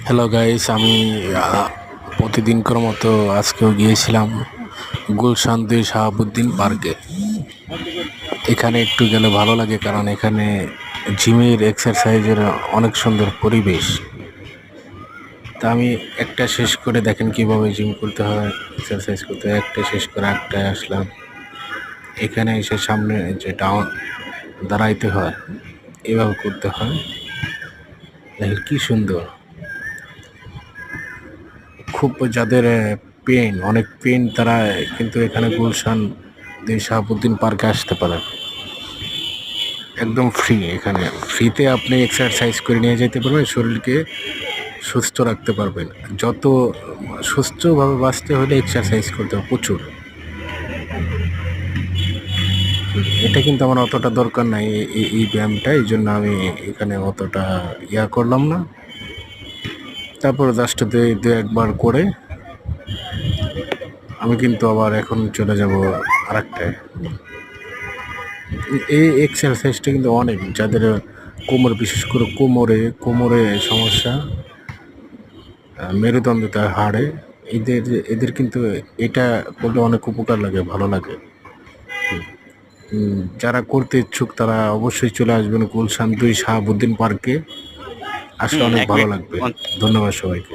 Hello guys, আমি প্রতিদিনকার মতো আজকেও গিয়েছিলাম গুলশান ২ শাহাবুদ্দিন পার্কে। এখানে একটু গেলে ভালো লাগে, কারণ এখানে জিমের এক্সারসাইজের অনেক সুন্দর পরিবেশ। তা আমি একটা শেষ করে দেখেন কিভাবে জিম করতে হয়, এক্সারসাইজ করতে হয়। একটা শেষ করে একটায় আসলাম। এখানে এসে সামনে যে ডাউন দাঁড়াইতে হয়, এভাবে করতে হয়। দেখেন কি সুন্দর। খুব যাদের অনেক পেন, তারা কিন্তু এখানে গুলশান ২ শাহাবুদ্দিন পার্কে আসতে পারেন। একদম ফ্রি। এখানে ফ্রিতে আপনি এক্সারসাইজ করে নিয়ে যেতে পারবেন, শরীরকে সুস্থ রাখতে পারবেন। যত সুস্থভাবে বাঁচতে হলে এক্সারসাইজ করতে হবে প্রচুর। এটা কিন্তু আমার অতটা দরকার নাই, এই ব্যায়ামটা, এই জন্য আমি এখানে অতটা করলাম না। তারপরে জাস্ট দু একবার করে আমি কিন্তু আবার এখন চলে যাব আরেকটায়। এই এক্সারসাইজটা কিন্তু অনেক, যাদের কোমর, বিশেষ করে কোমরে সমস্যা, মেরুদণ্ডতা, হাড়ে, এদের এদের কিন্তু এটা করলে অনেক উপকার লাগে, ভালো লাগে। যারা করতে ইচ্ছুক তারা অবশ্যই চলে আসবেন গুলশান ২ শাহাবুদ্দিন পার্কে। আসলে অনেক এক ভালো মিনিট। লাগবে। ধন্যবাদ সবাইকে।